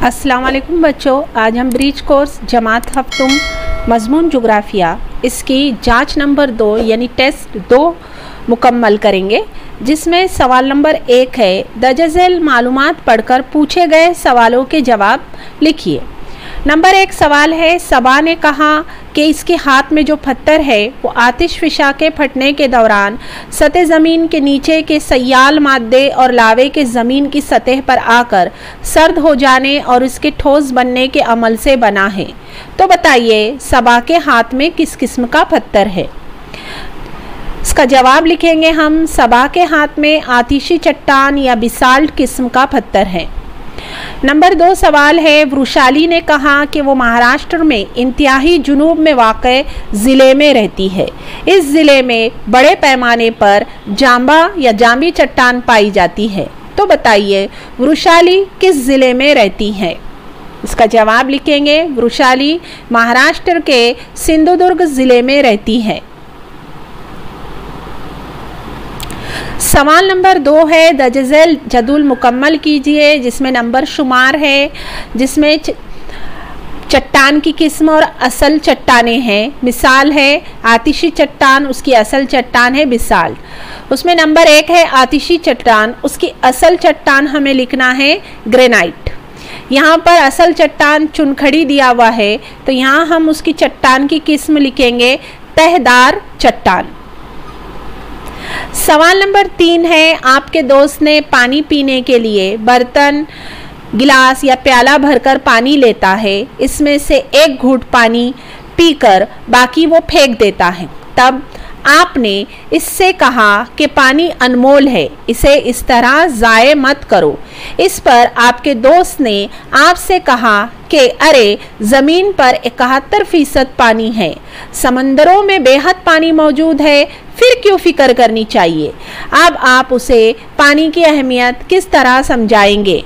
अस्सलाम वालेकुम बच्चों, आज हम ब्रिज कोर्स जमात हफ्तुम मजमून जुग्राफिया इसकी जांच नंबर 2 यानी टेस्ट 2 मुकम्मल करेंगे, जिसमें सवाल नंबर 1 है दर्जज़ैल मालूमात पढ़कर पूछे गए सवालों के जवाब लिखिए। नंबर 1 सवाल है, सबा ने कहा कि इसके हाथ में जो पत्थर है वो आतिश फिशा के फटने के दौरान सतह ज़मीन के नीचे के सयाल मादे और लावे के ज़मीन की सतह पर आकर सर्द हो जाने और इसके ठोस बनने के अमल से बना है। तो बताइए सबा के हाथ में किस किस्म का पत्थर है। इसका जवाब लिखेंगे हम, सबा के हाथ में आतिशी चट्टान या बिसाल्ट किस्म का पत्थर है। नंबर 2 सवाल है, वृशाली ने कहा कि वो महाराष्ट्र में इंतहाई जुनूब में वाक़े ज़िले में रहती है। इस ज़िले में बड़े पैमाने पर जांबा या जांबी चट्टान पाई जाती है। तो बताइए वृशाली किस ज़िले में रहती है। इसका जवाब लिखेंगे, वृशाली महाराष्ट्र के सिंधुदुर्ग ज़िले में रहती है। सवाल नंबर 2 है, दर्जज़ैल जदुल मुकम्मल कीजिए, जिसमें नंबर शुमार है, जिसमें चट्टान की किस्म और असल चट्टानें हैं। मिसाल है आतिशी चट्टान, उसकी असल चट्टान है बिसाल्ट। उसमें नंबर 1 है आतिशी चट्टान, उसकी असल चट्टान हमें लिखना है ग्रेनाइट। यहाँ पर असल चट्टान चुनखड़ी दिया हुआ है, तो यहाँ हम उसकी चट्टान की किस्म लिखेंगे तहदार चट्टान। सवाल नंबर 3 है, आपके दोस्त ने पानी पीने के लिए बर्तन, गिलास या प्याला भरकर पानी लेता है। इसमें से एक घूंट पानी पीकर बाकी वो फेंक देता है। तब आपने इससे कहा कि पानी अनमोल है, इसे इस तरह ज़ाये मत करो। इस पर आपके दोस्त ने आपसे कहा कि अरे ज़मीन पर 71% पानी है, समंदरों में बेहद पानी मौजूद है, फिर क्यों फिक्र करनी चाहिए। अब आप उसे पानी की अहमियत किस तरह समझाएंगे।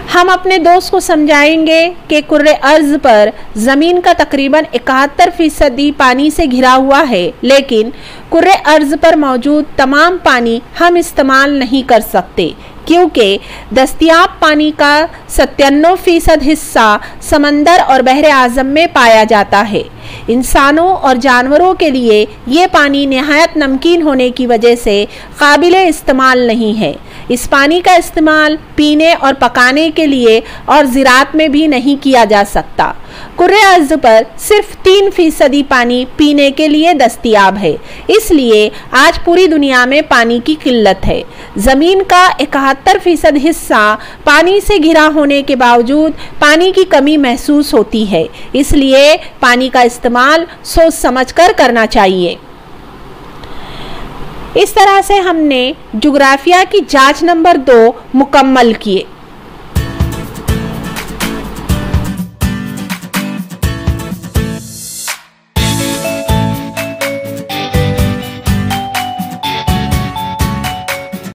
हम अपने दोस्त को समझाएंगे कि कुर्रे अर्ज़ पर ज़मीन का तकरीबन 71% पानी से घिरा हुआ है, लेकिन कुर्रे अर्ज़ पर मौजूद तमाम पानी हम इस्तेमाल नहीं कर सकते, क्योंकि दस्तयाब पानी का 97% हिस्सा समंदर और बहरे आज़म में पाया जाता है। इंसानों और जानवरों के लिए ये पानी नहायत नमकीन होने की वजह से काबिले इस्तेमाल नहीं है। इस पानी का इस्तेमाल पीने और पकाने के लिए और ज़राअत में भी नहीं किया जा सकता। कुर्रे अर्ज़ पर सिर्फ 3% पानी पीने के लिए दस्तयाब है, इसलिए आज पूरी दुनिया में पानी की किल्लत है। ज़मीन का 71% हिस्सा पानी से घिरा होने के बावजूद पानी की कमी महसूस होती है, इसलिए पानी का इस्तेमाल सोच समझकर करना चाहिए। इस तरह से हमने जुग्राफिया की जांच नंबर 2 मुकम्मल किए।